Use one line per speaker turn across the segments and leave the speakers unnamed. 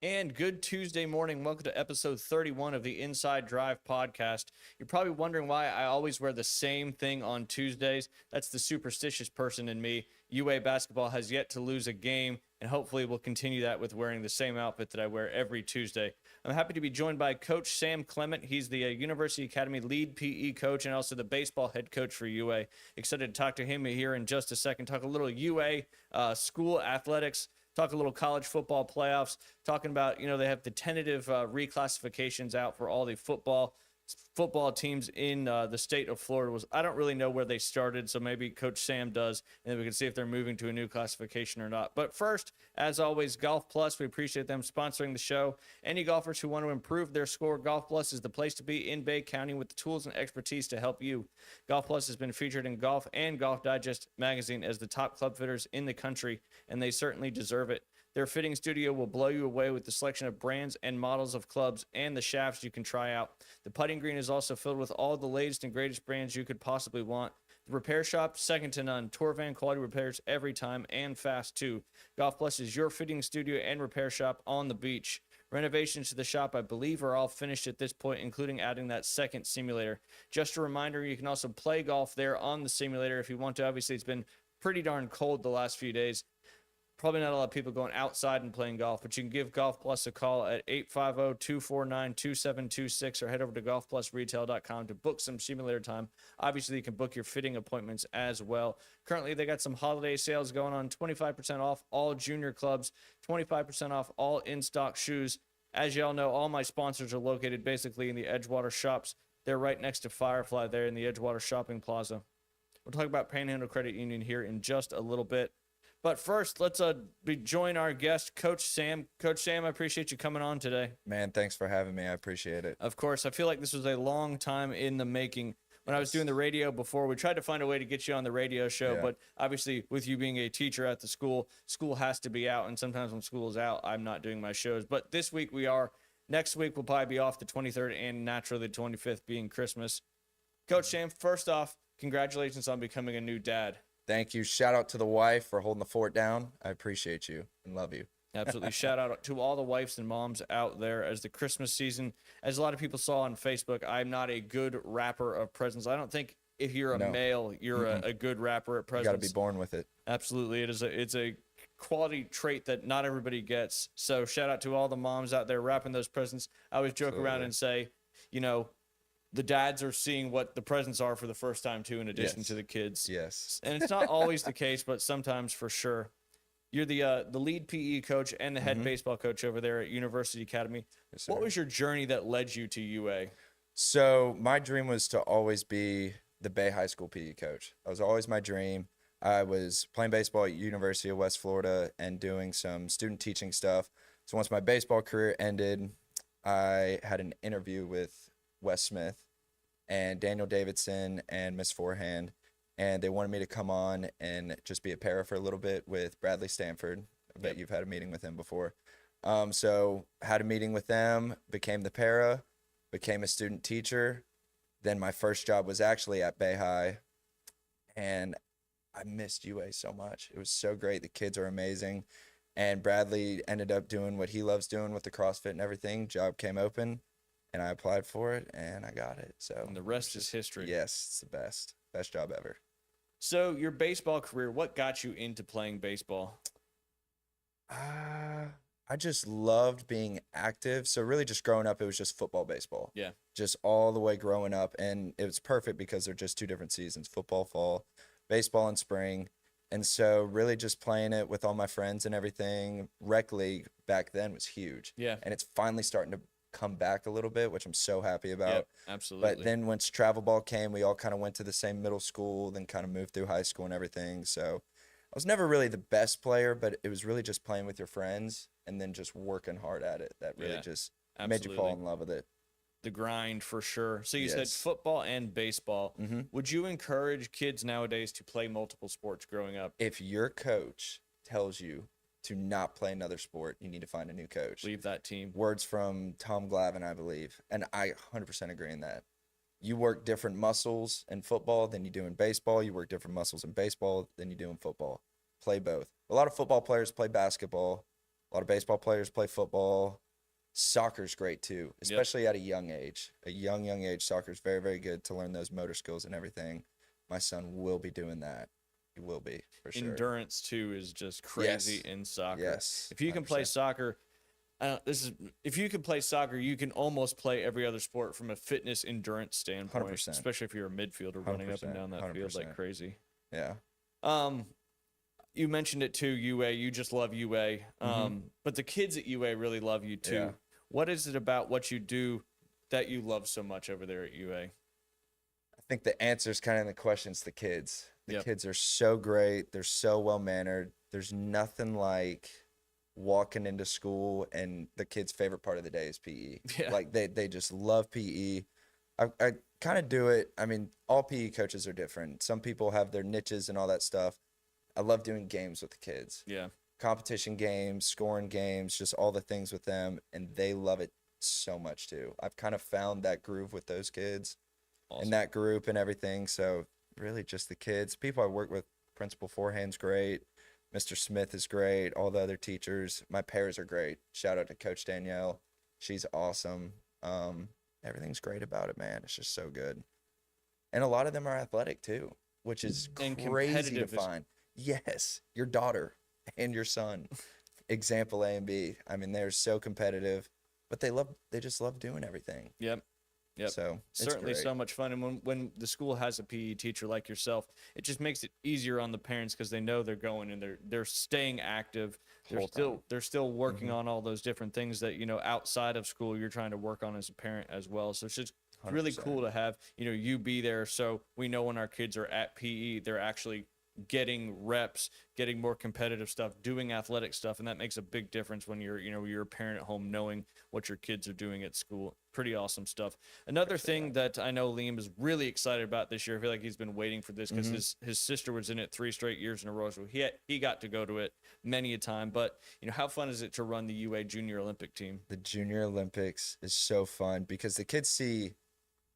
And good Tuesday morning. Welcome to episode 31 of the Inside Drive podcast. You're probably wondering why I always wear the same thing on Tuesdays. That's the superstitious person in me. UA basketball has yet to lose a game, and hopefully we'll continue that with wearing the same outfit that I wear every Tuesday. I'm happy to be joined by Coach Sam Clement. He's the University Academy lead PE coach and also the baseball head coach for UA. Excited to talk to him here in just a second. Talk a little UA school athletics. Talk a little college football playoffs, talking about, they have the tentative reclassifications out for all the football teams in the state of Florida. I don't really know where they started, so maybe Coach Sam does, and then we can see if they're moving to a new classification or not. But first, as always, Golf Plus, we appreciate them sponsoring the show. Any golfers who want to improve their score, Golf Plus is the place to be in Bay County with the tools and expertise to help you. Golf Plus has been featured in Golf and Golf Digest magazine as the top club fitters in the country, and they certainly deserve it. Their fitting studio will blow you away with the selection of brands and models of clubs and the shafts you can try out. The putting green is also filled with all the latest and greatest brands you could possibly want. The repair shop, second to none. Tour van quality repairs every time and fast too. Golf Plus is your fitting studio and repair shop on the beach. Renovations to the shop, I believe, are all finished at this point, including adding that second simulator. Just a reminder, you can also play golf there on the simulator if you want to. Obviously, it's been pretty darn cold the last few days. Probably not a lot of people going outside and playing golf, but you can give Golf Plus a call at 850-249-2726 or head over to golfplusretail.com to book some simulator time. Obviously, you can book your fitting appointments as well. Currently, they got some holiday sales going on, 25% off all junior clubs, 25% off all in-stock shoes. As y'all know, all my sponsors are located basically in the Edgewater shops. They're right next to Firefly there in the Edgewater Shopping Plaza. We'll talk about Panhandle Credit Union here in just a little bit. But first, let's join our guest, Coach Sam. Coach Sam, I appreciate you coming on today.
Man, thanks for having me. I appreciate it.
Of course, I feel like this was a long time in the making. When I was doing the radio before, we tried to find a way to get you on the radio show, but obviously with you being a teacher at the school has to be out, and sometimes when school is out, I'm not doing my shows. But this week we are. Next week we'll probably be off the 23rd and naturally the 25th being Christmas. Coach Sam, first off, congratulations on becoming a new dad.
Thank you. Shout out to the wife for holding the fort down. I appreciate you and love you.
Absolutely. Shout out to all the wives and moms out there as the Christmas season. As a lot of people saw on Facebook, I'm not a good wrapper of presents. I don't think if you're a male, you're a good wrapper at presents.
You got to be born with it.
Absolutely. It's a quality trait that not everybody gets. So shout out to all the moms out there wrapping those presents. I always joke around and say, the dads are seeing what the presents are for the first time too, in addition to the kids.
Yes.
And it's not always the case, but sometimes for sure. You're the lead PE coach and the head baseball coach over there at University Academy.
Yes,
what was your journey that led you to UA?
So my dream was to always be the Bay High School PE coach. That was always my dream. I was playing baseball at University of West Florida and doing some student teaching stuff. So once my baseball career ended, I had an interview with Wes Smith and Daniel Davidson and Miss Forehand, and they wanted me to come on and just be a para for a little bit with Bradley Stanford. I bet you've had a meeting with him before. So had a meeting with them, became the para, became a student teacher. Then my first job was actually at Bay High, and I missed UA so much. It was so great. The kids are amazing. And Bradley ended up doing what he loves doing with the CrossFit and everything. Job came open. And I applied for it, and I got it. So
and the rest is history.
Yes, it's the best job ever.
So your baseball career, what got you into playing baseball?
I just loved being active. So really just growing up, it was just football, baseball.
Yeah.
Just all the way growing up. And it was perfect because they're just two different seasons, football, fall, baseball in spring. And so really just playing it with all my friends and everything. Rec league back then was huge.
Yeah.
And it's finally starting to come back a little bit, which I'm so happy about.
Yep, absolutely.
But then once travel ball came, we all kind of went to the same middle school, then kind of moved through high school and everything. So I was never really the best player, but it was really just playing with your friends and then just working hard at it that really just made you fall in love with it.
The grind for sure. So you said football and baseball. Would you encourage kids nowadays to play multiple sports growing up?
If your coach tells you to not play another sport, you need to find a new coach.
Leave that team.
Words from Tom Glavine, I believe. And I 100% agree in that. You work different muscles in football than you do in baseball. You work different muscles in baseball than you do in football. Play both. A lot of football players play basketball, A lot of baseball players play football. Soccer's great too, especially at a young age. A young age, soccer's very, very good to learn those motor skills and everything. My son will be doing that. He will be, for sure.
Endurance too is just crazy in soccer.
Yes.
If you can play
100%.
soccer, if you can play soccer, you can almost play every other sport from a fitness endurance standpoint,
100%.
especially if you're a midfielder running up and
100%,
down that field like
100%.
crazy.
Yeah.
You mentioned it too, UA. You just love UA. But the kids at UA really love you too.
Yeah.
What is it about what you do that you love so much over there at UA?
I think the answer is kind of in the questions, the kids. The
Yep.
kids are so great. They're so well mannered. There's nothing like walking into school and the kids' favorite part of the day is PE.
Yeah.
Like they just love PE. I kind of do it. I mean, all PE coaches are different. Some people have their niches and all that stuff. I love doing games with the kids.
Yeah.
Competition games, scoring games, just all the things with them, and they love it so much too. I've kind of found that groove with those kids
Awesome.
and that group and everything. So really just the kids. People I work with, Principal Forehand's great. Mr. Smith is great. All the other teachers. My pairs are great. Shout out to Coach Danielle. She's awesome. Everything's great about it, man. It's just so good. And a lot of them are athletic too, which is
And
crazy to
competitive is-
find. Yes, your daughter and your son. Example A and B. I mean, they're so competitive, but they just love doing everything.
Yep. Yep.
So it's
Certainly
great.
so much fun. And when the school has a PE teacher like yourself, it just makes it easier on the parents because they know they're going and they're staying active. They're still working on all those different things that, outside of school you're trying to work on as a parent as well. So it's just really
100%.
cool to have, you be there. So we know when our kids are at PE, they're actually getting reps, getting more competitive stuff, doing athletic stuff, and that makes a big difference when you're a parent at home knowing what your kids are doing at school. Pretty awesome stuff. Another thing that I know Liam is really excited about this year, I feel like he's been waiting for this because his sister was in it 3 straight years in a row, so he got to go to it many a time. But how fun is it to run the UA Junior Olympic team?
The Junior Olympics is so fun because the kids see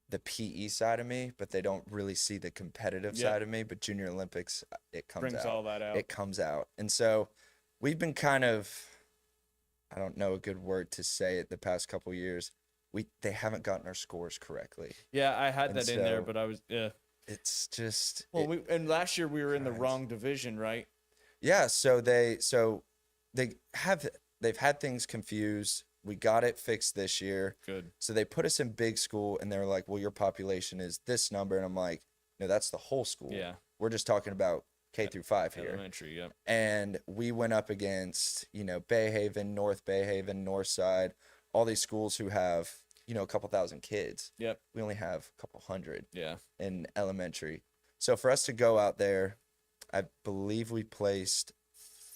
the PE side of me, but they don't really see the competitive
Yep.
side of me. But Junior Olympics, it comes
Brings
out.
all that out.
It comes out. And so we've been kind of, I don't know a good word to say it, the past couple years. They haven't gotten our scores correctay.
Yeah, I had
And
that in there,
so-
but I was
It's just
Well, and last year we were in the
guys.
wrong division, right?
yeah. So they've had things confused. We got it fixed this year.
Good.
So they put us in big school and they're like, well, your population is this number. And I'm like, no, that's the whole school.
Yeah.
We're just talking about K through 5 here.
Elementary, yep.
And we went up against, Bayhaven, North Bayhaven, Northside, all these schools who have, a couple thousand kids.
Yep.
We only have a couple hundred
Yeah.
in elementary. So for us to go out there, I believe we placed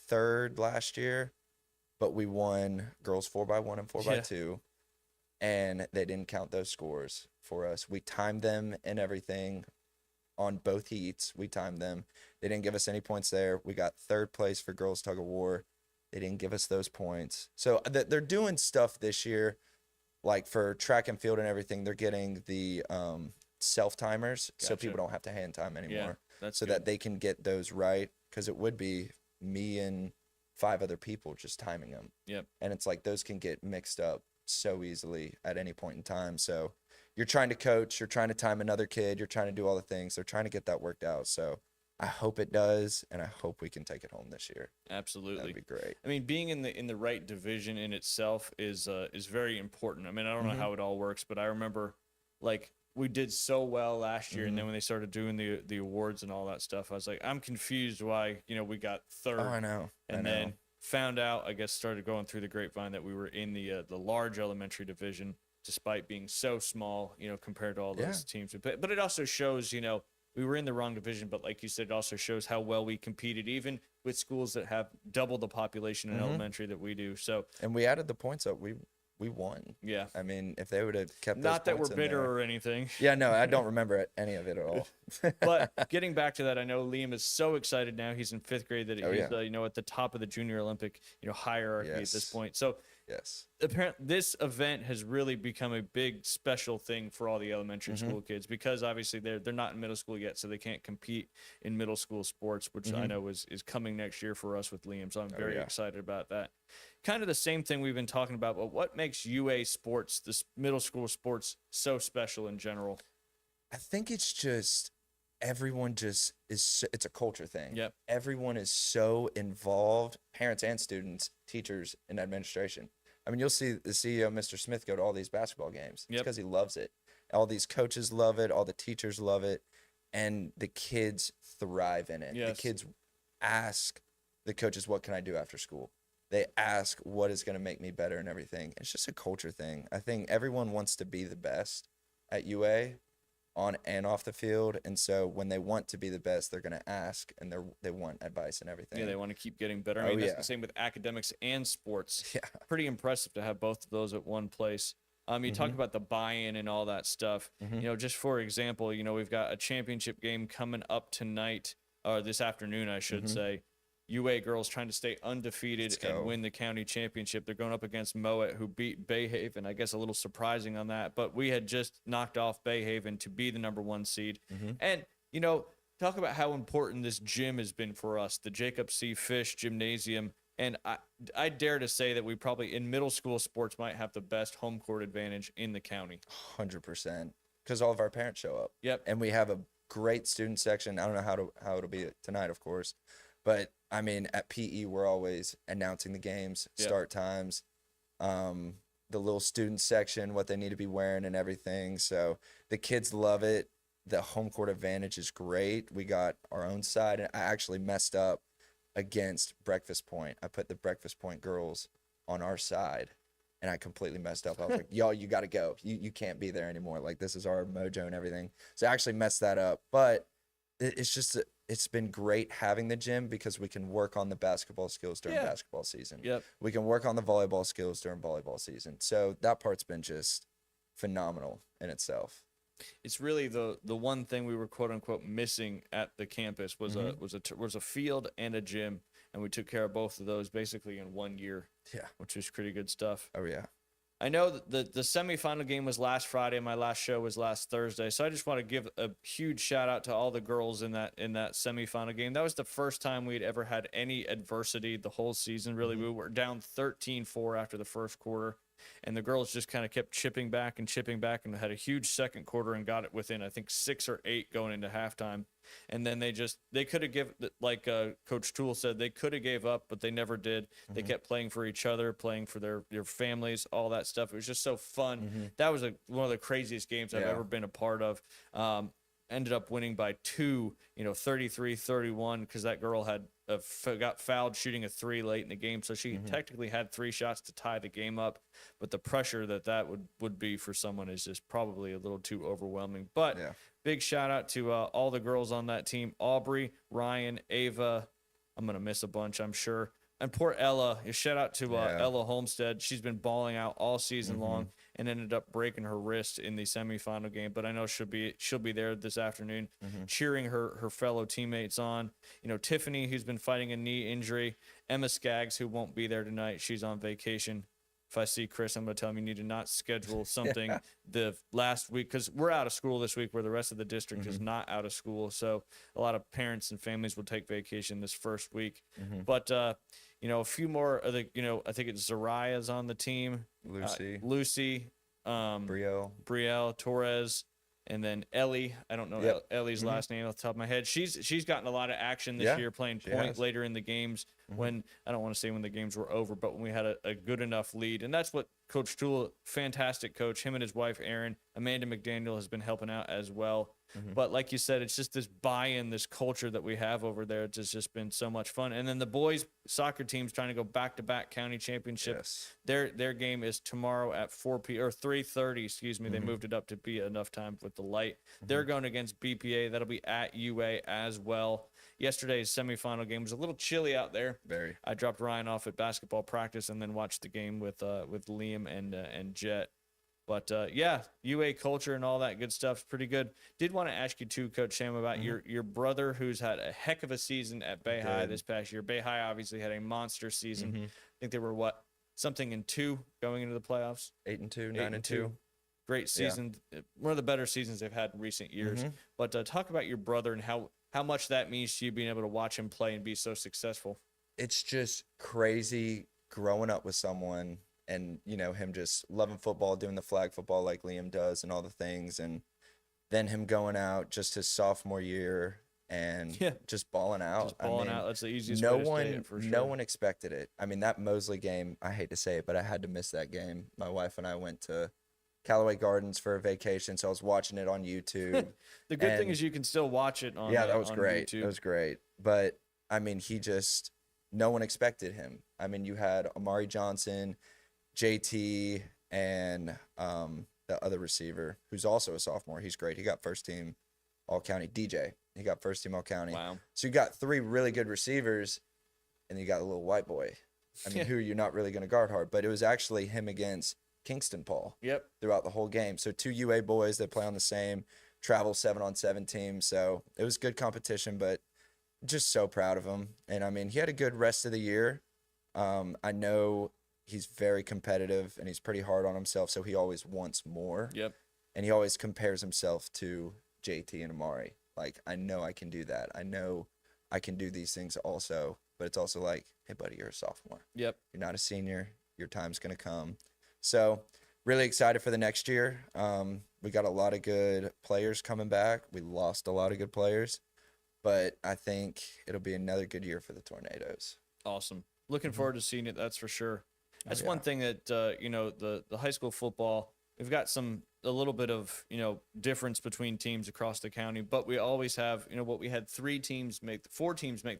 3rd last year, but we won girls 4x1 and 4x2, and they didn't count those scores for us. We timed them and everything on both heats. We timed them. They didn't give us any points there. We got 3rd place for girls tug of war. They didn't give us those points. So they're doing stuff this year, like for track and field and everything. They're getting the self timers, so
Gotcha.
people don't have to hand time anymore.
Yeah. That's
So
good.
that they can get those right, because it would be me and 5 other people just timing them.
Yep.
And it's like those can get mixed up so easily at any point in time. So you're trying to coach, you're trying to time another kid, you're trying to do all the things. They're trying to get that worked out. So I hope it does, and I hope we can take it home this year.
Absolutely.
That'd be great.
I mean, being in the right division in itself is very important. I mean, I don't know how it all works, but I remember like we did so well last year, and then when they started doing the awards and all that stuff, I was like, I'm confused why we got 3rd,
Oh, I know.
and then found out, I guess, started going through the grapevine that we were in the large elementary division, despite being so small, compared to all those teams. But it also shows, we were in the wrong division, but like you said, it also shows how well we competed, even with schools that have double the population in elementary that we do. So,
and we added the points up. We won.
yeah.
I mean, if they would have kept those
Not that we're
points in
bitter
there-
or anything.
Yeah, no, I don't remember any of it at all.
But getting back to that, I know Liam is so excited now. He's in 5th grade that
Oh,
he's,
yeah.
at the top of the Junior Olympic, hierarchy at this
Yes.
point. So
Yes.
This event has really become a big special thing for all the elementary school kids, because obviously they're not in middle school yet, so they can't compete in middle school sports, which I know is coming next year for us with Liam. So I'm very
yeah.
excited about that. Kind of the same thing we've been talking about, but what makes UA sports, this middle school sports, so special in general?
I think it's just everyone just is, it's a culture thing.
Yep.
Everyone is so involved, parents and students, teachers, and administration. I mean, you'll see the CEO, Mr. Smith, go to all these basketball games. It's
Yep.
because he loves it. All these coaches love it. All the teachers love it. And the kids thrive in it.
Yes.
The kids ask the coaches, what can I do after school? They ask, what is going to make me better and everything. It's just a culture thing. I think everyone wants to be the best at UA on and off the field. And so when they want to be the best, they're going to ask, and they want advice and everything.
Yeah, they want to keep getting better. I
Oh,
mean, that's
yeah.
the same with academics and sports.
Yeah.
Pretty impressive to have both of those at one place. You talk about the buy-in and all that stuff. You know, just for example, you know, we've got a championship game coming up tonight, or this afternoon, I should say. UA girls trying to stay undefeated
Let's go.
and win the county championship. They're going up against Moet, who beat Bayhaven. I guess a little surprising on that, but we had just knocked off Bayhaven to be the #1 seed. And, you know, talk about how important this gym has been for us, the Jacob C. Fish Gymnasium. And I dare to say that we probably, in middle school sports, might have the best home court advantage in the county.
100%. Because all of our parents show up.
Yep.
And we have a great student section. I don't know how it'll be tonight, of course. But, I mean, at PE, we're always announcing the games,
Yep.
start times, the little student section, what they need to be wearing and everything. So the kids love it. The home court advantage is great. We got our own side. And I actually messed up against Breakfast Point. I put the Breakfast Point girls on our side, and I completely messed up. I was like, y'all, you got to go. You can't be there anymore. Like, this is our mojo and everything. So I actually messed that up. But it's just, it's been great having the gym because we can work on the basketball skills during
Yeah.
basketball season.
Yep.
We can work on the volleyball skills during volleyball season. So that part's been just phenomenal in itself.
It's really the one thing we were quote unquote missing at the campus was a field and a gym, and we took care of both of those basically in 1 year.
Yeah.
Which was pretty good stuff.
Oh, yeah.
I know that the semifinal game was last Friday. My last show was last Thursday. So I just want to give a huge shout out to all the girls in that semifinal game. That was the first time we'd ever had any adversity the whole season. Really, we were down 13-4 after the first quarter, and the girls just kind of kept chipping back and had a huge second quarter and got it within, I think, 6 or 8 going into halftime. And then they could have given, like Coach Toole said, they could have gave up, but they never did. They kept playing for each other, playing for their families, all that stuff. It was just so fun. That was one of the craziest games I've
Yeah.
ever been a part of. Ended up winning by 2, 33-31, because that girl had got fouled shooting a 3 late in the game. So she technically had 3 shots to tie the game up. But the pressure that would be for someone is just probably a little too overwhelming. But
Yeah.
big shout out to all the girls on that team: Aubrey, Ryan, Ava. I'm going to miss a bunch, I'm sure. And poor Ella. A shout out to
Yeah.
Ella Homestead. She's been balling out all season long and ended up breaking her wrist in the semifinal game. But I know she'll be there this afternoon, cheering her fellow teammates on. Tiffany, who's been fighting a knee injury. Emma Skaggs, who won't be there tonight. She's on vacation. If I see Chris, I'm going to tell him you need to not schedule something the last week, because we're out of school this week where the rest of the district is not out of school. So a lot of parents and families will take vacation this first week. But, a few more of the, I think it's Zariah's on the team.
Lucy,
Brielle, Torres, and then Ellie. I don't know
Yep.
Ellie's last name off the top of my head. She's gotten a lot of action this
Yeah,
year, playing
she
point
has.
later in the games, when I don't want to say when the games were over, but when we had a good enough lead. And that's what Coach Toole, fantastic coach, him and his wife Erin, Amanda McDaniel, has been helping out as well. But like you said, it's just this buy-in, this culture that we have over there. It's just been so much fun. And then the boys soccer team's trying to go back-to-back county championship.
Yes.
Their game is tomorrow at 4 p. or 3:30. Excuse me. They moved it up to be enough time with the light. They're going against BPA. That'll be at UA as well. Yesterday's semifinal game was a little chilly out there.
Very.
I dropped Ryan off at basketball practice and then watched the game with Liam and Jet. But UA culture and all that good stuff is pretty good. Did want to ask you too, Coach Sam, about your brother, who's had a heck of a season at Bay High
did.
this past year. Bay High obviously had a monster season. I think they were something and 2 going into the playoffs.
8-2,
8
9-2.
2. Great
Yeah.
season. One of the better seasons they've had in recent years.
Mhm.
But talk about your brother and how much that means to you being able to watch him play and be so successful.
It's just crazy growing up with someone and, him just loving football, doing the flag football like Liam does and all the things. And then him going out just his sophomore year and
Yeah.
just balling out.
Just balling
I mean,
out. That's the easiest
no
way to
one,
say it for sure.
no one expected it. I mean, that Mosley game, I hate to say it, but I had to miss that game. My wife and I went to Callaway Gardens for a vacation, so I was watching it on YouTube.
The good thing
and-
is you can still watch it on
Yeah, that was
on
great.
YouTube.
That was great. But I mean, no one expected him. I mean, you had Amari Johnson, JT, and the other receiver who's also a sophomore. He's great. He got first team All County. DJ. He got first team All County.
Wow.
So you got 3 really good receivers, and you got a little white boy. I mean,
Yeah.
who you're not really going to guard hard. But it was actually him against Kingston Paul
Yep.
throughout the whole game. So 2 UA boys that play on the same travel 7-on-7 team. So it was good competition, but just so proud of him. And I mean, he had a good rest of the year. I know he's very competitive and he's pretty hard on himself, so he always wants more.
Yep.
And he always compares himself to JT and Amari. Like, I know I can do that. I know I can do these things also. But it's also like, hey, buddy, you're a sophomore.
Yep.
You're not a senior. Your time's going to come. So really excited for the next year. We got a lot of good players coming back. We lost a lot of good players. But I think it'll be another good year for the Tornadoes.
Awesome. Looking forward to seeing it. That's for sure. That's
yeah.
one thing that the high school football, we've got a little bit of difference between teams across the county, but we always have what we had 4 teams make the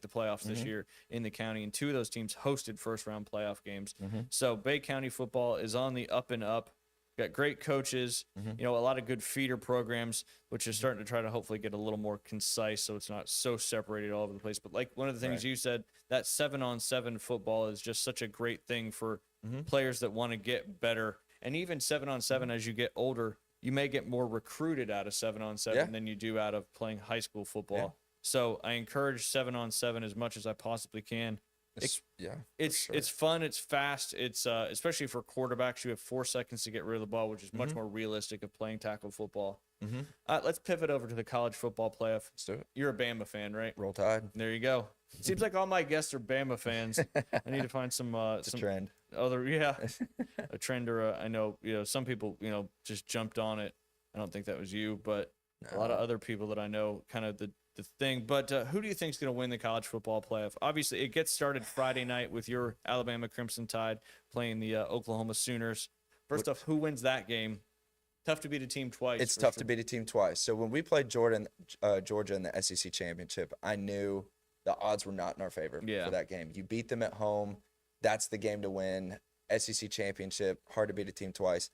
playoffs this year in the county, and 2 of those teams hosted first round playoff games. So Bay County football is on the up and up. Got great coaches, a lot of good feeder programs, which is starting to try to hopefully get a little more concise so it's not so separated all over the place. But like one of the things
Right.
you said, that 7-on-7 football is just such a great thing for players that want to get better. And even 7-on-7 as you get older, you may get more recruited out of 7-on-7
Yeah.
than you do out of playing high school football.
Yeah.
So I encourage 7-on-7 as much as I possibly can. It's fun, it's fast, it's especially for quarterbacks. You have 4 seconds to get rid of the ball, which is much more realistic of playing tackle football. Let's pivot over to the college football playoff.
Let's do it.
You're a Bama fan, right?
Roll Tide.
There you go. Seems like all my guests are Bama fans. I need to find some
It's a trend.
other a trend or I know some people just jumped on it. I don't think that was you, but a lot of other people that I know kind of the thing. But who do you think is going to win the college football playoff? Obviously, it gets started Friday night with your Alabama Crimson Tide playing the Oklahoma Sooners. First off, who wins that game? Tough to beat a team twice.
It's
for
tough
sure.
to beat a team twice. So when we played Georgia in the SEC championship, I knew the odds were not in our favor for that game. You beat them at home. That's the game to win. SEC championship, hard to beat a team twice.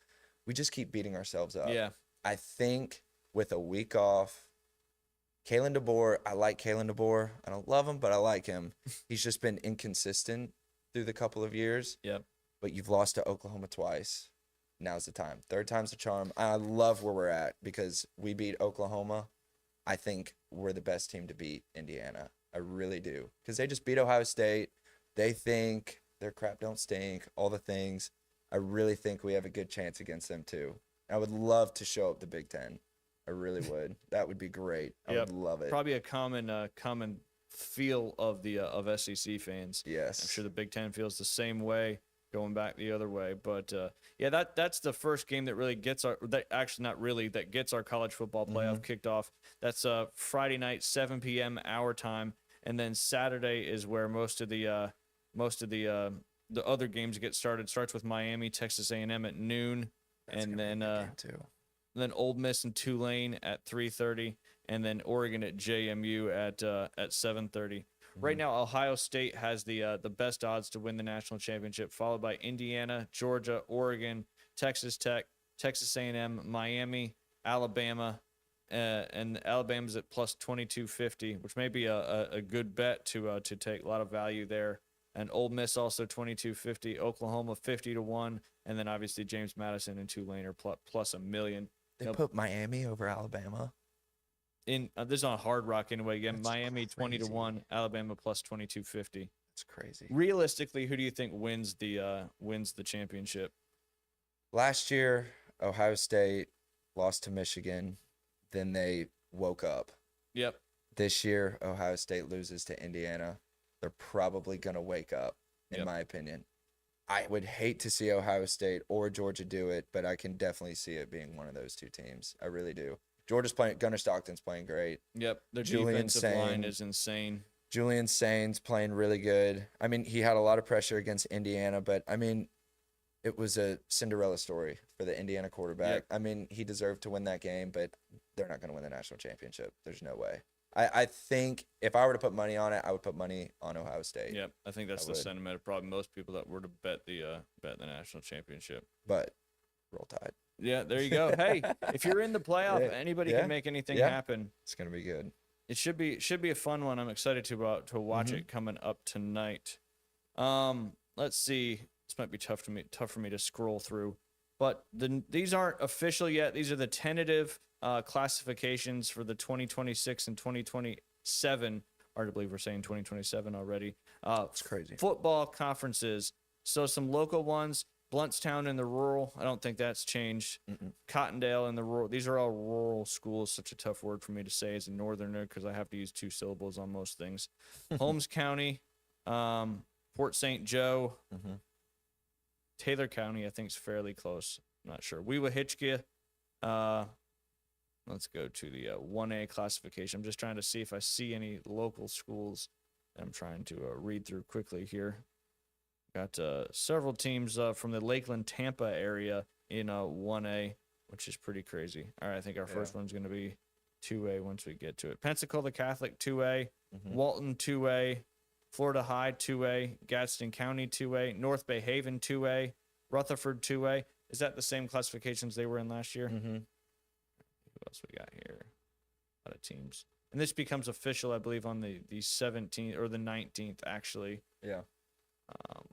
We just keep beating ourselves up.
Yeah.
I think with a week off, Kalen DeBoer, I like Kalen DeBoer. I don't love him, but I like him. He's just been inconsistent through the couple of years.
Yep.
But you've lost to Oklahoma twice. Now's the time. 3rd time's the charm. I love where we're at because we beat Oklahoma. I think we're the best team to beat Indiana. I really do. Because they just beat Ohio State. They think their crap don't stink, all the things. I really think we have a good chance against them too. I would love to show up the Big Ten. I really would. That would be great. I would love it.
Probably a common feel of the of SEC fans.
Yes.
I'm sure the Big Ten feels the same way going back the other way. But that's the first game that really gets that gets our college football playoff kicked off. That's Friday night, 7 p.m. our time, and then Saturday is where most of the other games get started. Starts with Miami, Texas A&M at noon,
That's
and
gonna be
then
a good game, too.
then Ole Miss and Tulane at 3:30, and then Oregon at JMU at 7:30. Right now, Ohio State has the best odds to win the national championship, followed by Indiana, Georgia, Oregon, Texas Tech, Texas A&M, Miami, Alabama, and Alabama's at plus 2250, which may be a good bet to take a lot of value there. And Ole Miss also 2250, Oklahoma 50-1, and then obviously James Madison and Tulane are plus $1 million.
They put Miami over Alabama.
In this is on Hard Rock anyway. Again,
That's
Miami
crazy.
20-1, Alabama plus 2250.
It's crazy.
Realistically, who do you think wins the championship?
Last year, Ohio State lost to Michigan. Then they woke up.
Yep.
This year, Ohio State loses to Indiana. They're probably going to wake up, in my opinion. I would hate to see Ohio State or Georgia do it, but I can definitely see it being one of those two teams. I really do. Gunnar Stockton's playing great.
Yep. Their
Julian
defensive line
Sain.
is insane.
Julian Sain's playing really good. I mean, he had a lot of pressure against Indiana, but I mean, it was a Cinderella story for the Indiana quarterback.
Yep.
I mean, he deserved to win that game, but they're not going to win the national championship. There's no way. I think if I were to put money on it, I would put money on Ohio State.
Yep. I think that's
I
the
would.
sentiment of probably most people that were to bet the national championship.
But roll tide.
Yeah, there you go. Hey, if you're in the playoff,
Yeah,
anybody
yeah,
can make anything
yeah.
happen.
It's going to be good.
It should be a fun one. I'm excited to watch
Mm-hmm.
it coming up tonight. Let's see. This might be tough for me to scroll through, but these aren't official yet. These are the tentative classifications for the 2026 and 2027. Hard to believe we're saying 2027 already.
It's crazy.
Football conferences. So some local ones. Bluntstown in the rural. I don't think that's changed. Cottondale in the rural. These are all rural schools. Such a tough word for me to say as a northerner because I have to use 2 syllables on most things. Holmes County, Port St. Joe, Taylor County. I think is fairly close. I'm not sure. Weewahitchka. Let's go to the 1A classification. I'm just trying to see if I see any local schools. I'm trying to read through quickly here. Got several teams from the Lakeland, Tampa area in 1A, which is pretty crazy. All right, I think our first one's going to be 2A once we get to it. Pensacola Catholic 2A, Walton 2A, Florida High 2A, Gadsden County 2A, North Bay Haven 2A, Rutherford 2A. Is that the same classifications they were in last year? Who else we got here? A lot of teams. And this becomes official, I believe, on the 17th or the 19th, actually.
Yeah.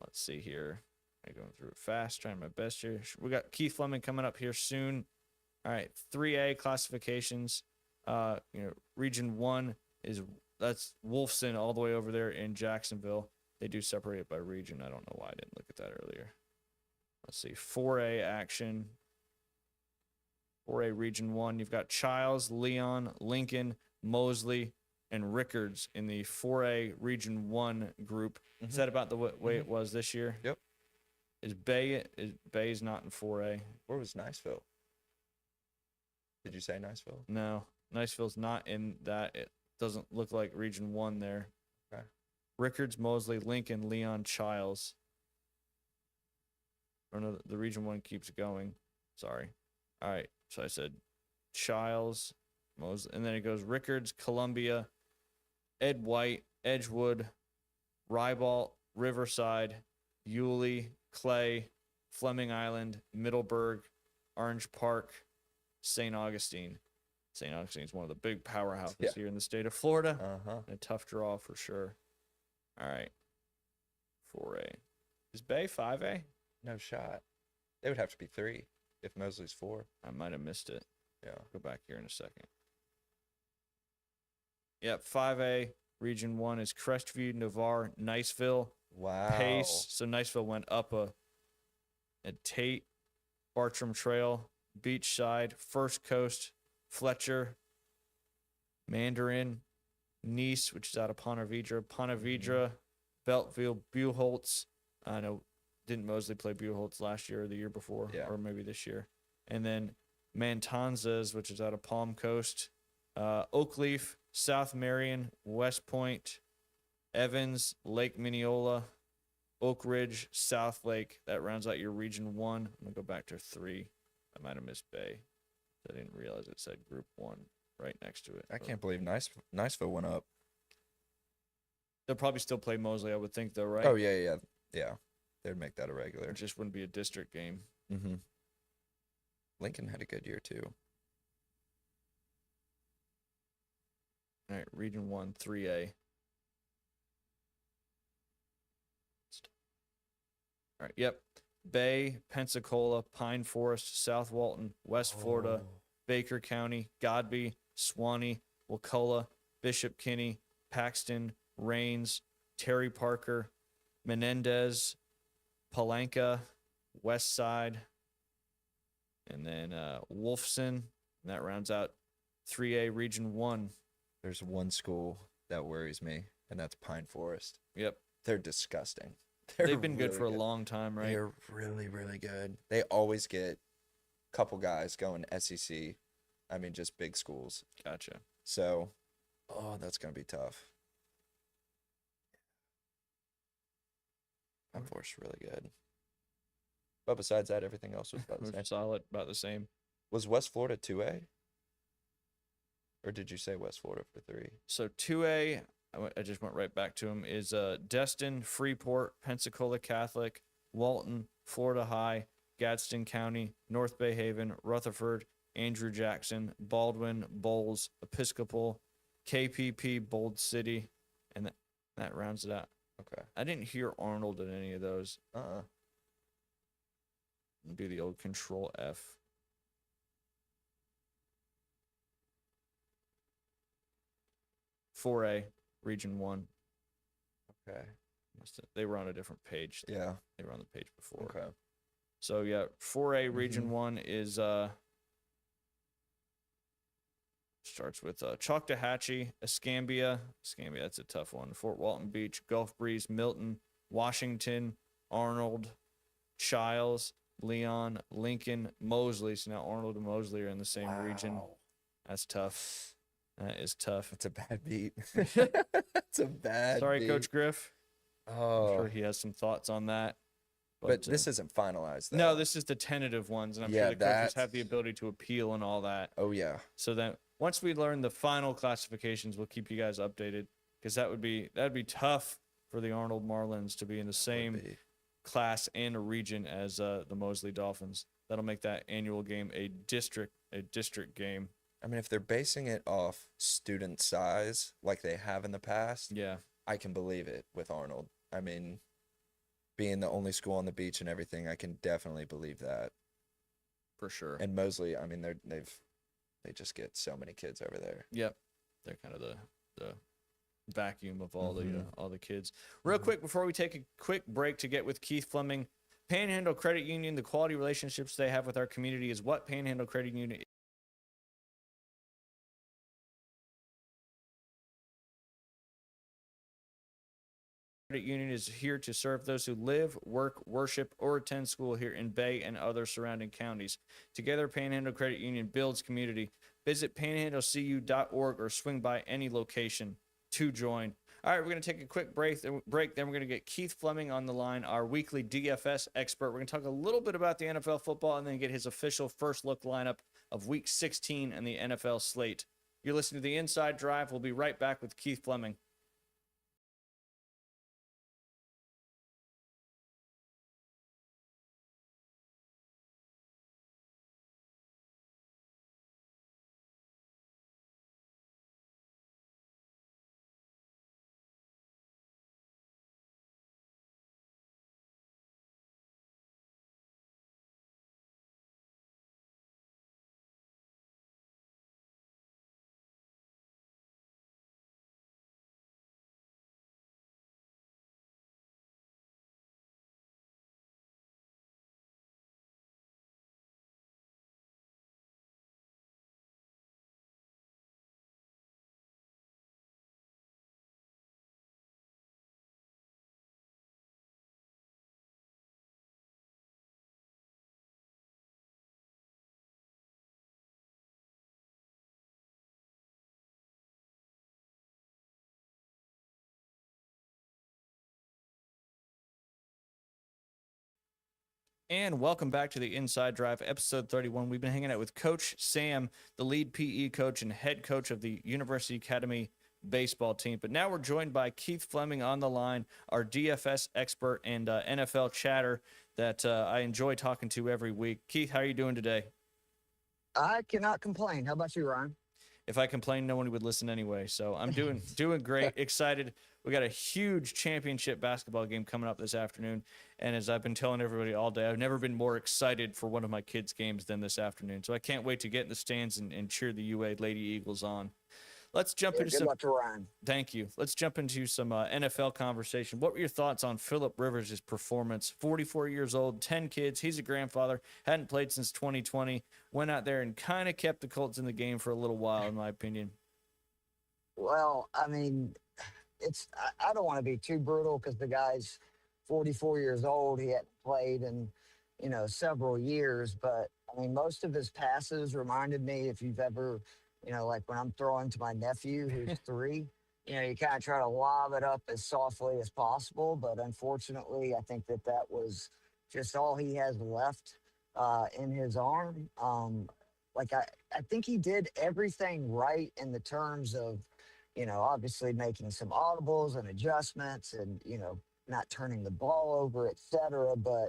Let's see here. I'm going through it fast, trying my best here. We got Keith Fleming coming up here soon. All right, 3A classifications. Region 1 that's Wolfson all the way over there in Jacksonville. They do separate it by region. I don't know why I didn't look at that earlier. Let's see, 4A action. 4A Region 1. You've got Childs, Leon, Lincoln, Mosley, and Rickards in the 4A Region 1 group. Is that about the way it was this year?
Yep.
Bay's not in 4A?
Where was Niceville? Did you say Niceville?
No. Niceville's not in that. It doesn't look like Region 1 there.
Okay.
Rickards, Mosley, Lincoln, Leon, Childs. Oh no, the Region 1 keeps going. Sorry. All right. So I said Childs, Mosley, and then it goes Rickards, Columbia, Ed White, Edgewood, Rybalt, Riverside, Yulee, Clay, Fleming Island, Middleburg, Orange Park, St. Augustine. St. Augustine is one of the big powerhouses here in the state of Florida. A tough draw for sure. All right. 4A. Is Bay 5A?
No shot. They would have to be 3 if Mosley's 4.
I might have missed it.
Yeah.
Go back here in a second. Yep, 5A. Region 1 is Crestview, Navarre, Niceville,
Wow.
Pace. So Niceville went up at Tate, Bartram Trail, Beachside, First Coast, Fletcher, Mandarin, Nice, which is out of Ponte Vedra, Beltville, Buchholz. I know, didn't Mosley play Buchholz last year or the year before?
Yeah.
Or maybe this year. And then Matanzas, which is out of Palm Coast, Oakleaf, South Marion, West Point, Evans, Lake Mineola, Oak Ridge, South Lake. That rounds out your Region 1. I'm going to go back to 3. I might have missed Bay. I didn't realize it said Group 1 right next to it.
I can't believe Niceville went up.
They'll probably still play Mosley, I would think, though, right?
Oh, yeah. They'd make that a regular.
It just wouldn't be a district game.
Lincoln had a good year, too.
All right, Region 1, 3A. All right, yep. Bay, Pensacola, Pine Forest, South Walton, West Florida, Baker County, Godby, Swanee, Wakulla, Bishop Kinney, Paxton, Rains, Terry Parker, Menendez, Palenka, West Side, and then Wolfson. And that rounds out 3A Region 1.
There's one school that worries me, and that's Pine Forest.
Yep.
They're disgusting.
They've been good for a long time, right?
They're really, really good. They always get a couple guys going SEC. I mean, just big schools.
Gotcha.
So, that's going to be tough. Pine Forest really good. But besides that, everything else was about the same.
Solid, about the same.
Was West Florida 2A? Or did you say West Florida for 3?
So 2A, I just went right back to them, is Destin, Freeport, Pensacola Catholic, Walton, Florida High, Gadsden County, North Bay Haven, Rutherford, Andrew Jackson, Baldwin, Bowles, Episcopal, KPP, Bold City, and that rounds it out.
Okay.
I didn't hear Arnold in any of those. Do the old Control F. "4A, Region 1.
Okay.
They were on a different page.
Yeah.
They were on the page before.
Okay.
So, yeah, 4A Region 1 is, starts with Choctawhatchee, Escambia. Escambia, that's a tough one. Fort Walton Beach, Gulf Breeze, Milton, Washington, Arnold, Childs, Leon, Lincoln, Mosley. So now Arnold and Mosley are in the same region.
Wow.
That's tough. That is tough.
It's a bad beat. It's a bad
Sorry,
beat.
Coach Griff. I'm
Oh.
sure he has some thoughts on that.
But this isn't finalized, though.
no, this is the tentative ones, and I'm
Yeah,
sure the coaches have
that's-
the ability to appeal and all that.
Oh, yeah.
So that once we learn the final classifications, we'll keep you guys updated, because that'd be tough for the Arnold Marlins to be in the same
Would be.
class and a region as the Mosley Dolphins. That'll make that annual game a district game.
I mean, if they're basing it off student size like they have in the past,
Yeah,
I can believe it with Arnold. I mean, being the only school on the beach and everything, I can definitely believe that.
for sure.
And Mosley, I mean, they just get so many kids over there.
Yep, they're kind of the vacuum of all
Mhm.
the kids. Real quick before we take a quick break to get with Keith Fleming, Panhandle Credit Union, the quality relationships they have with our community is what Panhandle Credit Union Credit Union is here to serve those who live, work, worship, or attend school here in Bay and other surrounding counties. Together, Panhandle Credit Union builds community. Visit panhandlecu.org or swing by any location to join. All right, we're going to take a quick break. Then we're going to get Keith Fleming on the line, our weekly DFS expert. We're going to talk a little bit about the NFL football and then get his official first look lineup of Week 16 and the NFL slate. You're listening to The Inside Drive. We'll be right back with Keith Fleming. And welcome back to the Inside Drive, episode 31. We've been hanging out with Coach Sam, the lead PE coach and head coach of the University Academy baseball team. But now we're joined by Keith Fleming on the line, our DFS expert and NFL chatter that I enjoy talking to every week. Keith, how are you doing today?
I cannot complain. How about you, Ryan?
If I complained, no one would listen anyway. So I'm doing great, excited. We got a huge championship basketball game coming up this afternoon. And as I've been telling everybody all day, I've never been more excited for one of my kids' games than this afternoon. So I can't wait to get in the stands and cheer the UA Lady Eagles on. Let's jump
Yeah,
into
good
some.
luck to Ryan.
Thank you. Let's jump into some NFL conversation. What were your thoughts on Philip Rivers' performance? 44 years old, 10 kids. He's a grandfather. Hadn't played since 2020. Went out there and kind of kept the Colts in the game for a little while, in my opinion.
Well, I mean, I don't want to be too brutal because the guy's 44 years old. He hadn't played in, several years. But I mean, most of his passes reminded me, if you've ever, like when I'm throwing to my nephew who's 3, you kind of try to lob it up as softly as possible. But unfortunately, I think that was just all he has left in his arm. Like I think he did everything right in the terms of, obviously making some audibles and adjustments and, not turning the ball over, et cetera. But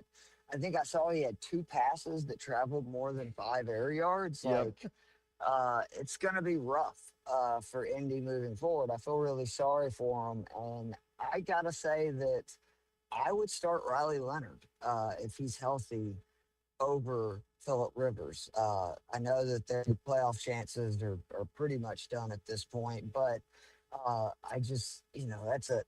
I think I saw he had 2 passes that traveled more than 5 air yards.
Yep.
Like, it's going to be rough for Indy moving forward. I feel really sorry for him. And I got to say that I would start Riley Leonard if he's healthy over Philip Rivers. I know that their playoff chances are pretty much done at this point, but I just,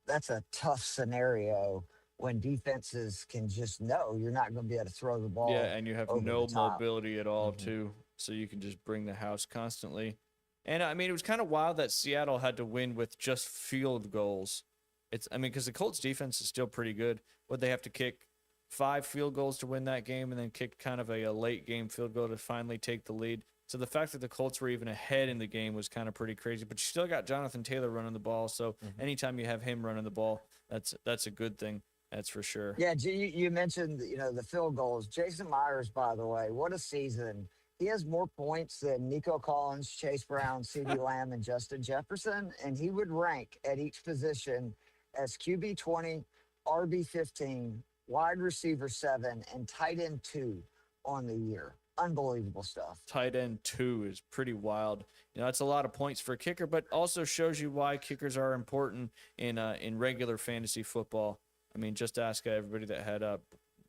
that's a tough scenario when defenses can just know you're not going to be able to throw the ball.
Yeah, and you have
over
no
the top.
mobility at all,
Mhm.
too. So you can just bring the house constantly. And I mean, it was kind of wild that Seattle had to win with just field goals. Because the Colts defense is still pretty good. Would they have to kick 5 field goals to win that game and then kick kind of a late game field goal to finally take the lead? So the fact that the Colts were even ahead in the game was kind of pretty crazy. But you still got Jonathan Taylor running the ball. So anytime you have him running the ball, that's a good thing. That's for sure.
Yeah, you mentioned, the field goals. Jason Myers, by the way, what a season. He has more points than Nico Collins, Chase Brown, CeeDee Lamb, and Justin Jefferson, and he would rank at each position as QB 20, RB 15, wide receiver 7, and tight end 2 on the year. Unbelievable stuff.
Tight end 2 is pretty wild. That's a lot of points for a kicker, but also shows you why kickers are important in regular fantasy football. I mean, just ask everybody that had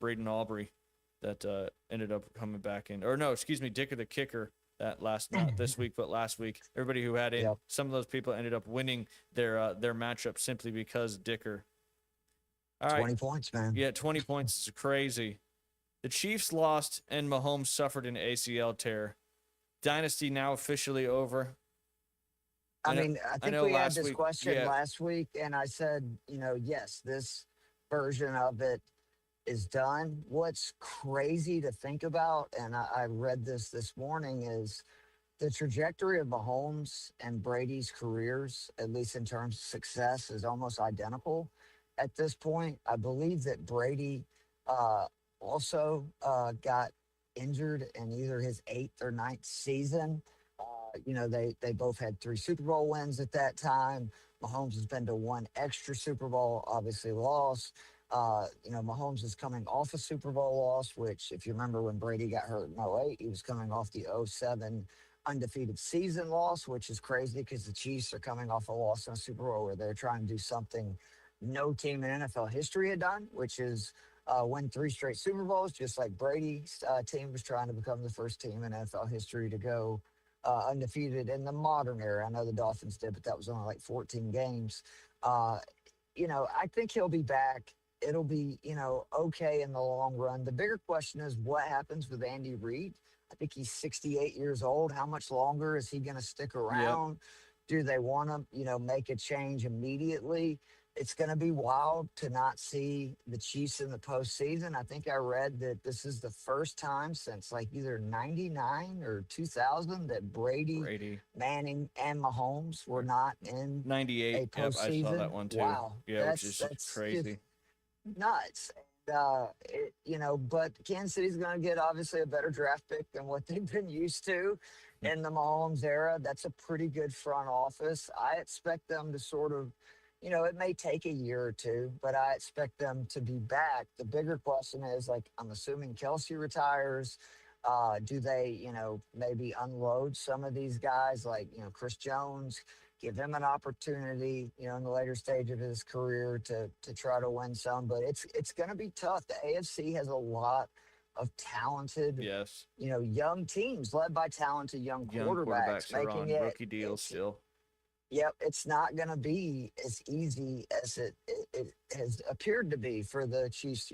Braden Aubrey that ended up coming back in. Or no, excuse me, Dicker the kicker that not this week, but last week. Everybody who had in,
Yep.
some of those people ended up winning their matchup simply because Dicker. All right.
20 points, man.
Yeah, 20 points is crazy. The Chiefs lost and Mahomes suffered an ACL tear. Dynasty now officially over.
I think
know
we had
last
this
week-
question
yeah.
last week, and I said, yes, this version of it is done. What's crazy to think about, and I read this morning, is the trajectory of Mahomes and Brady's careers, at least in terms of success, is almost identical at this point. I believe that Brady also got injured in either his 8th or 9th season. They both had 3 Super Bowl wins at that time. Mahomes has been to 1 extra Super Bowl, obviously lost. Mahomes is coming off a Super Bowl loss, which, if you remember when Brady got hurt in 08, he was coming off the 07 undefeated season loss, which is crazy because the Chiefs are coming off a loss in a Super Bowl where they're trying to do something no team in NFL history had done, which is win 3 straight Super Bowls, just like Brady's team was trying to become the first team in NFL history to go undefeated in the modern era. I know the Dolphins did, but that was only like 14 games. I think he'll be back. It'll be, okay in the long run. The bigger question is what happens with Andy Reid. I think he's 68 years old. How much longer is he going to stick around? Do they want to, make a change immediately? It's going to be wild to not see the Chiefs in the postseason. I think I read that this is the first time since like either 99 or 2000 that Brady, Manning, and Mahomes were not in
98.
a
Yep, I saw
postseason.
that one too.
Wow.
Yeah, which is
That's
crazy.
just nuts. But Kansas City's going to get obviously a better draft pick than what they've been used to in the Mahomes era. That's a pretty good front office. I expect them to sort of, it may take a year or 2, but I expect them to be back. The bigger question is, like, I'm assuming Kelsey retires. Do they, maybe unload some of these guys like, Chris Jones, give him an opportunity, in the later stage of his career to try to win some. But it's going to be tough. The AFC has a lot of talented,
Yes.
young teams led by talented young
Young
quarterbacks,
quarterbacks are
making
on
it
rookie deals still.
Yep, it's not going to be as easy as it has appeared to be for the Chiefs,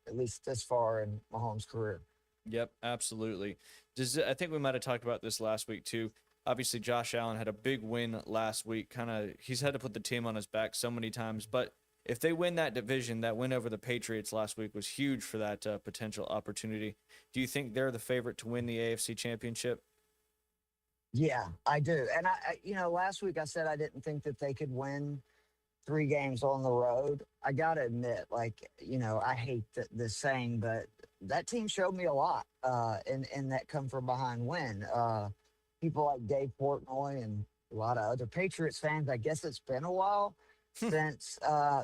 at least this far in Mahomes' career.
Yep, absolutely. I think we might have talked about this last week too. Obviously, Josh Allen had a big win last week. He's had to put the team on his back so many times. But if they win that division, that win over the Patriots last week was huge for that potential opportunity. Do you think they're the favorite to win the AFC Championship?
Yeah, I do. And last week I said I didn't think that they could win 3 games on the road. I got to admit, I hate this saying, but that team showed me a lot in that come from behind win. People like Dave Portnoy and a lot of other Patriots fans, I guess it's been a while since